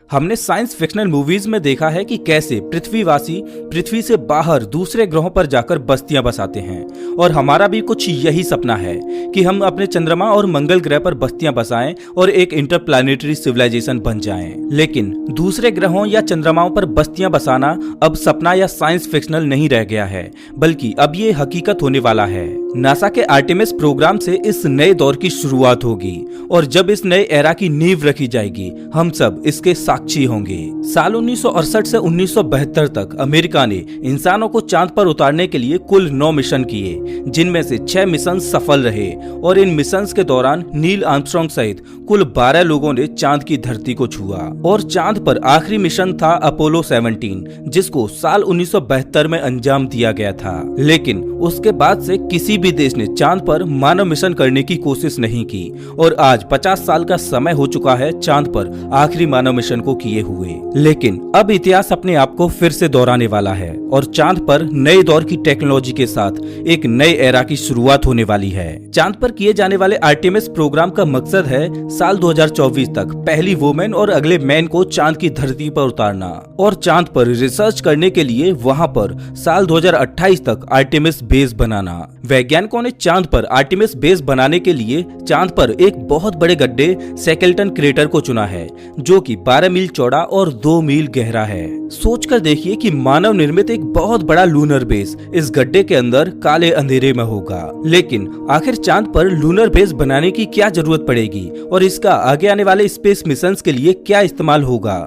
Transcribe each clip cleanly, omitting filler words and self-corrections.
हमने science fictional movies में देखा है कि कैसे पृथ्वीवासी पृथ्वी से बाहर दूसरे ग्रहों पर जाकर बस्तियां बसाते हैं और हमारा भी कुछ यही सपना है कि हम अपने चंद्रमा और मंगल ग्रह पर बस्तियां बसाएं और एक इंटरप्लैनेटरी सिविलाइजेशन बन जाएं। लेकिन दूसरे ग्रहों या चंद्रमाओं पर बस्तियां बसाना अब सपना या साइंस फिक्शनल नहीं रह गया है, बल्कि अब ये हकीकत होने वाला है। नासा के आर्टेमिस प्रोग्राम से इस नए दौर की शुरुआत होगी और जब इस नए एरा की नींव रखी जाएगी हम सब इसके साक्षी होंगे। साल 1968 से 1972 तक अमेरिका ने इंसानों को चांद पर उतारने के लिए कुल 9 मिशन किए, जिनमें से 6 मिशन सफल रहे और इन मिशंस के दौरान नील आर्मस्ट्रांग सहित कुल 12 लोगों ने चांद की धरती को छुआ। और चांद पर आखिरी मिशन था अपोलो 17, जिसको साल 1972 में अंजाम दिया गया था। लेकिन उसके बाद से किसी भी देश ने चांद पर मानव मिशन करने की कोशिश नहीं की और आज 50 साल का समय हो चुका है चांद पर आखिरी मानव मिशन को किए हुए। लेकिन अब इतिहास अपने आप को फिर से दोहराने वाला है और चांद पर नए दौर की टेक्नोलॉजी के साथ एक नए एरा की शुरुआत होने वाली है। चांद पर किए जाने वाले आर्टेमिस प्रोग्राम का मकसद है साल 2024 तक पहली वुमेन और अगले मैन को चांद की धरती पर उतारना और चांद पर रिसर्च करने के लिए वहां पर साल 2028 तक आर्टेमिस बेस बनाना। वैज्ञानिकों ने चांद पर आर्टेमिस बेस बनाने के लिए चांद पर एक बहुत बड़े गड्ढे सैकल्टन क्रेटर को चुना है, जो कि 12 मील चौड़ा और 2 मील गहरा है। सोचकर देखिए कि मानव निर्मित एक बहुत बड़ा लूनर बेस इस गड्ढे के अंदर काले अंधेरे में होगा। लेकिन आखिर चांद पर लूनर बेस बनाने की क्या जरूरत पड़ेगी और इसका आगे आने वाले स्पेस मिशंस के लिए क्या इस्तेमाल होगा?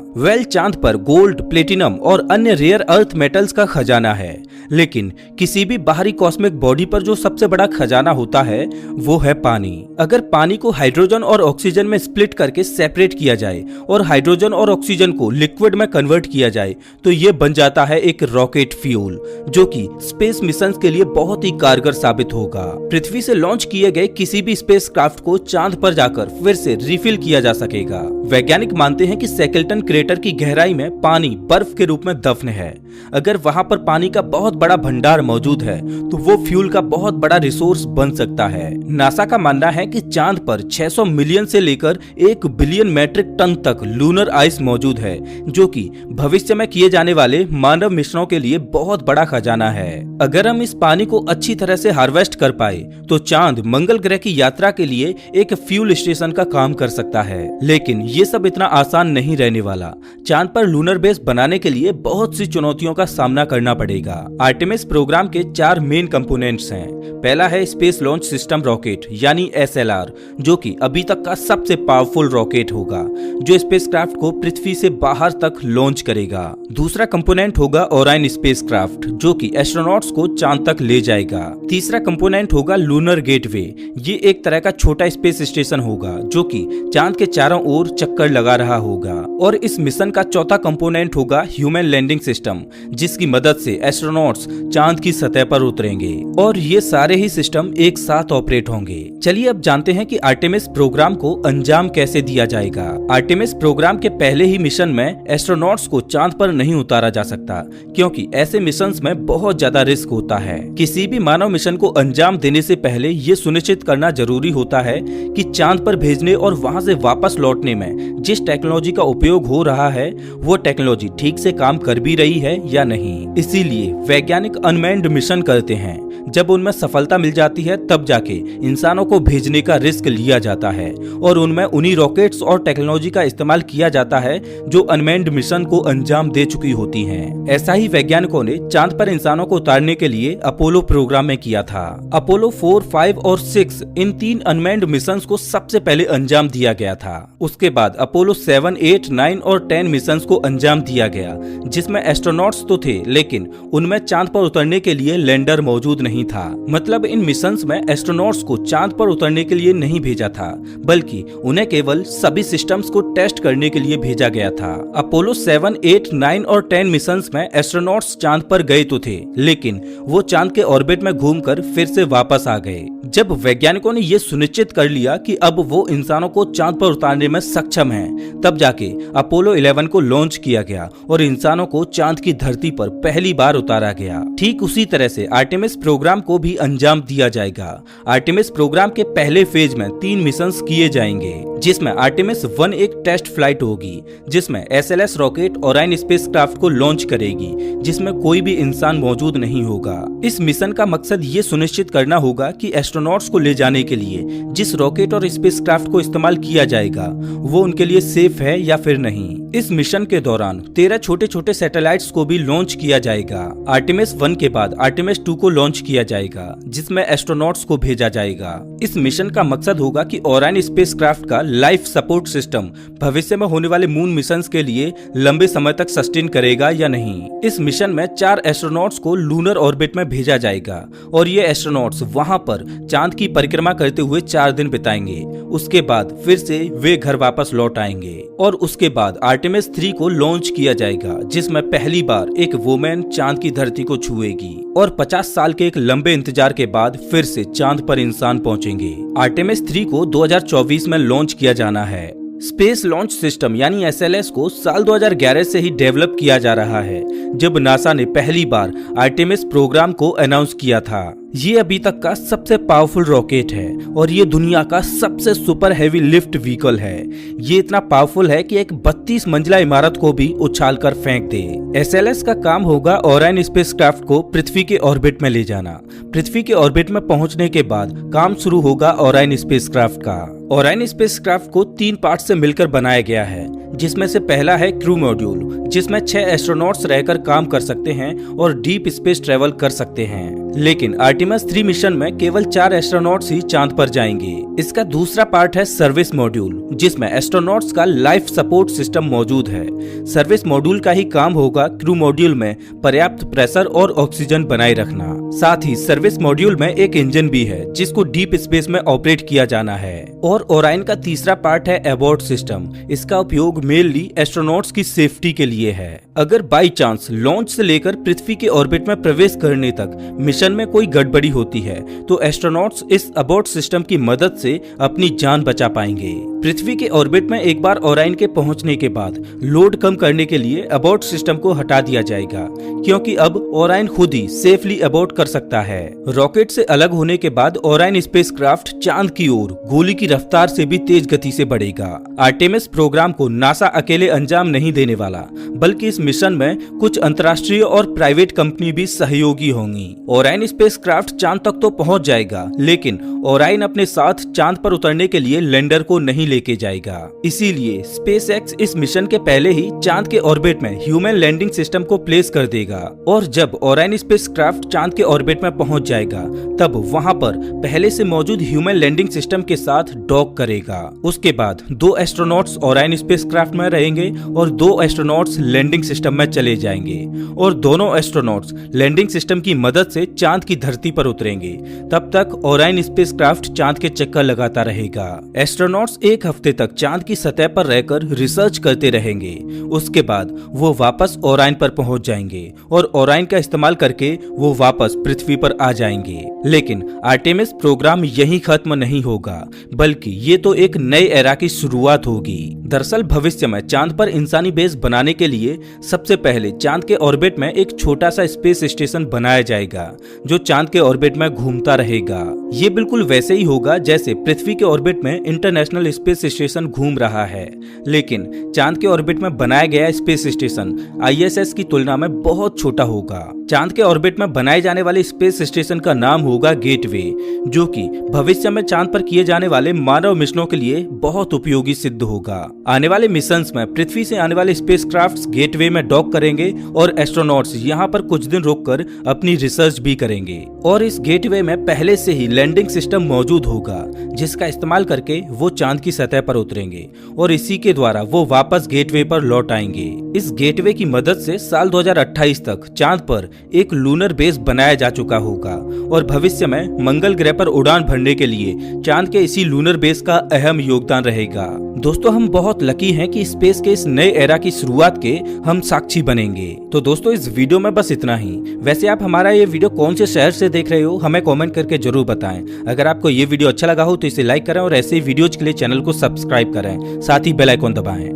चांद पर गोल्ड, प्लेटिनम और अन्य रेयर अर्थ मेटल्स का खजाना है। लेकिन किसी भी बाहरी कॉस्मिक बॉडी पर जो सबसे बड़ा खजाना होता है वो है पानी। अगर पानी को हाइड्रोजन और ऑक्सीजन में स्प्लिट करके सेपरेट किया जाए और हाइड्रोजन और ऑक्सीजन को लिक्विड में कन्वर्ट किया जाए तो ये बन जाता है एक रॉकेट फ्यूल, जो कि स्पेस मिशंस के लिए बहुत ही कारगर साबित होगा। पृथ्वी से लॉन्च किए गए किसी भी स्पेस क्राफ्ट को चांद पर जाकर फिर से रिफिल किया जा सकेगा। वैज्ञानिक मानते हैं कि सैकल्टन क्रेटर की गहराई में पानी बर्फ के रूप में दफन है। अगर वहां पर पानी का बहुत बड़ा भंडार मौजूद है तो वो फ्यूल का बहुत बड़ा रिसोर्स बन सकता है। नासा का मानना है कि चांद पर 600 मिलियन से लेकर 1 बिलियन मैट्रिक टन तक लूनर आइस मौजूद है, जो कि भविष्य में किए जाने वाले मानव मिशनों के लिए बहुत बड़ा खजाना है। अगर हम इस पानी को अच्छी तरह से हार्वेस्ट कर पाए तो चांद मंगल ग्रह की यात्रा के लिए एक फ्यूल स्टेशन का काम कर सकता है। लेकिन ये सब इतना आसान नहीं रहने वाला। चांद पर लूनर बेस बनाने के लिए बहुत सी चुनौतियों का सामना करना पड़ेगा। आर्टेमिस प्रोग्राम के 4 मेन कंपोनेंट्स हैं। पहला है स्पेस लॉन्च सिस्टम रॉकेट यानी SLR, जो कि अभी तक का सबसे पावरफुल रॉकेट होगा जो स्पेसक्राफ्ट को पृथ्वी से बाहर तक लॉन्च करेगा। दूसरा कंपोनेंट होगा ओराइन स्पेसक्राफ्ट, जो कि एस्ट्रोनॉट्स को चांद तक ले जाएगा। तीसरा कंपोनेंट होगा लूनर गेटवे। ये एक तरह का छोटा स्पेस स्टेशन होगा जो कि चांद के चारों ओर चक्कर लगा रहा होगा। और इस मिशन का चौथा कंपोनेंट होगा ह्यूमन लैंडिंग सिस्टम, जिसकी मदद से एस्ट्रोनॉट्स चांद की सतह पर उतरेंगे और ये सारे ही सिस्टम एक साथ ऑपरेट होंगे। चलिए अब जानते हैं कि आर्टेमिस प्रोग्राम को अंजाम कैसे दिया जाएगा। आर्टेमिस प्रोग्राम के पहले ही मिशन में एस्ट्रोनॉट्स को चांद पर नहीं उतारा जा सकता, क्योंकि ऐसे मिशंस में बहुत ज्यादा रिस्क होता है। किसी भी मानव मिशन को अंजाम देने से पहले ये सुनिश्चित करना जरूरी होता है कि चांद पर भेजने और वहां से वापस लौटने में जिस टेक्नोलॉजी का उपयोग हो रहा है वो टेक्नोलॉजी ठीक से काम कर भी रही है या नहीं। इसीलिए वैज्ञानिक अनमैन्ड मिशन करते हैं। जब उनमें सफलता मिल जाती है तब जाके इंसानों को भेजने का रिस्क लिया जाता है और उनमें उन्हीं रॉकेट्स और टेक्नोलॉजी का इस्तेमाल किया जाता है जो अनमैन्ड मिशन को अंजाम दे चुकी होती हैं। ऐसा ही वैज्ञानिकों ने चांद पर इंसानों को उतारने के लिए अपोलो प्रोग्राम में किया था। अपोलो 4, 5 और 6 इन 3 अनमैन्ड मिशन को सबसे पहले अंजाम दिया गया था। उसके बाद अपोलो 7, 8, 9 और 10 मिशन को अंजाम दिया गया, जिसमें एस्ट्रोनॉट्स तो थे लेकिन उनमें चांद पर उतरने के लिए लैंडर मौजूद नहीं था। मतलब इन मिशंस में एस्ट्रोनॉट्स को चांद पर उतरने के लिए नहीं भेजा था, बल्कि उन्हें केवल सभी सिस्टम्स को टेस्ट करने के लिए भेजा गया था। अपोलो 7, 8, 9 और 10 मिशंस में एस्ट्रोनॉट्स चांद पर गए तो थे, लेकिन वो चांद के ऑर्बिट में घूमकर फिर से वापस आ गए। जब वैज्ञानिकों ने ये सुनिश्चित कर लिया कि अब वो इंसानों को चांद पर उतारने में सक्षम हैं, तब जाके अपोलो 11 को लॉन्च किया गया और इंसानों को चांद की धरती पर पहली बार उतारा गया। ठीक उसी तरह से आर्टेमिस प्रोग्राम को भी अंजाम दिया जाएगा। आर्टेमिस प्रोग्राम के पहले फेज में 3 मिशंस किए जाएंगे, जिसमें आर्टेमिस 1 एक टेस्ट फ्लाइट होगी, जिसमें SLS रॉकेट ओराइन स्पेसक्राफ्ट को लॉन्च करेगी, जिसमें कोई भी इंसान मौजूद नहीं होगा। इस मिशन का मकसद ये सुनिश्चित करना होगा कि एस्ट्रोनॉट्स को ले जाने के लिए जिस रॉकेट और स्पेसक्राफ्ट को इस्तेमाल किया जाएगा वो उनके लिए सेफ है या फिर नहीं। इस मिशन के दौरान 13 छोटे छोटे सैटेलाइट्स को भी लॉन्च किया जाएगा। आर्टेमिस 1 के बाद आर्टेमिस 2 को लॉन्च किया जाएगा, जिसमें एस्ट्रोनॉट्स को भेजा जाएगा। इस मिशन का मकसद होगा कि ओराइन स्पेसक्राफ्ट का लाइफ सपोर्ट सिस्टम भविष्य में होने वाले मून मिशंस के लिए लंबे समय तक सस्टेन करेगा या नहीं। इस मिशन में 4 एस्ट्रोनॉट्स को लूनर ऑर्बिट में भेजा जाएगा और ये एस्ट्रोनॉट्स वहां पर चांद की परिक्रमा करते हुए 4 दिन बिताएंगे। उसके बाद फिर से वे घर वापस लौट आएंगे और उसके बाद आर्टेमिस 3 को लॉन्च किया जाएगा, जिसमें पहली बार एक वुमेन चांद की धरती को छुएगी और 50 साल के एक लंबे इंतजार के बाद फिर से चांद पर इंसान पहुंचेंगे। आर्टेमिस 3 को 2024 में लॉन्च किया जाना है। स्पेस लॉन्च सिस्टम यानी SLS को साल 2011 से ही डेवलप किया जा रहा है, जब नासा ने पहली बार आर्टेमिस प्रोग्राम को अनाउंस किया था। ये अभी तक का सबसे पावरफुल रॉकेट है और ये दुनिया का सबसे सुपर हैवी लिफ्ट व्हीकल है। ये इतना पावरफुल है कि एक 32 मंजिला इमारत को भी उछालकर फेंक दे। SLS का काम होगा ओराइन स्पेसक्राफ्ट को पृथ्वी के ऑर्बिट में ले जाना। पृथ्वी के ऑर्बिट में पहुंचने के बाद काम शुरू होगा ओराइन स्पेसक्राफ्ट का। ओराइन स्पेसक्राफ्ट को 3 पार्ट से मिलकर बनाया गया है, जिसमें से पहला है क्रू मॉड्यूल, जिसमें 6 एस्ट्रोनॉट्स रहकर काम कर सकते हैं और डीप स्पेस ट्रेवल कर सकते हैं। लेकिन आर्टेमिस 3 मिशन में केवल 4 एस्ट्रोनॉट्स ही चांद पर जाएंगे। इसका दूसरा पार्ट है सर्विस मॉड्यूल, जिसमें एस्ट्रोनॉट्स का लाइफ सपोर्ट सिस्टम मौजूद है। सर्विस मॉड्यूल का ही काम होगा क्रू मॉड्यूल में पर्याप्त प्रेशर और ऑक्सीजन बनाए रखना। साथ ही सर्विस मॉड्यूल में एक इंजन भी है, जिसको डीप स्पेस में ऑपरेट किया जाना है। और ओराइन का तीसरा पार्ट है एबॉर्ट सिस्टम। इसका उपयोग मेनली एस्ट्रोनॉट्स की सेफ्टी के लिए है। अगर बाई चांस लॉन्च से लेकर पृथ्वी के ऑर्बिट में प्रवेश करने तक मिशन में कोई गड़बड़ी होती है तो एस्ट्रोनॉट्स इस अबॉर्ट सिस्टम की मदद से अपनी जान बचा पाएंगे। पृथ्वी के ऑर्बिट में एक बार ओराइन के पहुंचने के बाद लोड कम करने के लिए अबॉर्ट सिस्टम को हटा दिया जाएगा, क्योंकि अब ओराइन खुद ही सेफली अबॉर्ट कर सकता है। रॉकेट से अलग होने के बाद ओराइन स्पेसक्राफ्ट चांद की ओर गोली की रफ्तार से भी तेज गति से बढ़ेगा। आर्टेमिस प्रोग्राम को नासा अकेले अंजाम नहीं देने वाला, बल्कि इस मिशन में कुछ अंतर्राष्ट्रीय और प्राइवेट कंपनी भी सहयोगी होंगी। ओराइन स्पेसक्राफ्ट चांद तक तो पहुंच जाएगा, लेकिन ओराइन अपने साथ चांद पर उतरने के लिए लैंडर को नहीं लेके जाएगा। इसीलिए स्पेसएक्स इस मिशन के पहले ही चांद के ऑर्बिट में ह्यूमन लैंडिंग सिस्टम को प्लेस कर देगा और जब ओराइन स्पेसक्राफ्ट चांद के ऑर्बिट में पहुंच जाएगा तब वहां पर पहले से मौजूद ह्यूमन लैंडिंग सिस्टम के साथ डॉक करेगा। उसके बाद 2 एस्ट्रोनॉट्स ओराइन स्पेसक्राफ्ट में रहेंगे और 2 एस्ट्रोनॉट्स लैंडिंग सिस्टम में चले जाएंगे और दोनों एस्ट्रोनॉट्स लैंडिंग सिस्टम की मदद से चांद की धरती पर उतरेंगे। तब तक ओराइन स्पेसक्राफ्ट चांद के चक्कर लगाता रहेगा। एस्ट्रोनॉट्स एक हफ्ते तक चांद की सतह पर रहकर रिसर्च करते रहेंगे। उसके बाद वो वापस ओराइन पर पहुंच जाएंगे और ओराइन का इस्तेमाल करके वो वापस पृथ्वी पर आ जाएंगे। लेकिन आर्टेमिस प्रोग्राम यहीं खत्म नहीं होगा, बल्कि ये तो एक नए एरा की शुरुआत होगी। दरअसल भविष्य में चांद पर इंसानी बेस बनाने के लिए सबसे पहले चांद के ऑर्बिट में एक छोटा सा स्पेस स्टेशन बनाया जाएगा, जो चांद के ऑर्बिट में घूमता रहेगा। ये बिल्कुल वैसे ही होगा जैसे पृथ्वी के ऑर्बिट में इंटरनेशनल स्पेस स्टेशन घूम रहा है, लेकिन चांद के ऑर्बिट में बनाया गया स्पेस स्टेशन ISS की तुलना में बहुत छोटा होगा। चांद के ऑर्बिट में बनाए जाने वाले स्पेस स्टेशन का नाम होगा गेटवे, जो कि भविष्य में चांद पर किए जाने वाले मानव मिशनों के लिए बहुत उपयोगी सिद्ध होगा। आने वाले मिशंस में पृथ्वी से आने वाले स्पेसक्राफ्ट्स गेटवे में डॉक करेंगे और एस्ट्रोनॉट्स यहाँ पर कुछ दिन रुककर अपनी रिसर्च भी करेंगे। और इस गेटवे में पहले से ही लैंडिंग सिस्टम मौजूद होगा, जिसका इस्तेमाल करके वो चांद की सतह पर उतरेंगे और इसी के द्वारा वो वापस गेटवे पर लौट आएंगे। इस गेटवे की मदद से साल 2028 तक चांद पर एक लूनर बेस बनाया जा चुका होगा और भविष्य में मंगल ग्रह पर उड़ान भरने के लिए चांद के इसी लूनर बेस का अहम योगदान रहेगा। दोस्तों, हम बहुत लकी हैं कि स्पेस के इस नए एरा की शुरुआत के हम साक्षी बनेंगे। तो दोस्तों, इस वीडियो में बस इतना ही। वैसे आप हमारा ये वीडियो कौन से शहर से देख रहे हो हमें कमेंट करके जरूर बताएं। अगर आपको ये वीडियो अच्छा लगा हो तो इसे लाइक करें और ऐसे ही वीडियोज के लिए चैनल को सब्सक्राइब करें, साथ ही बेल आइकन दबाएं।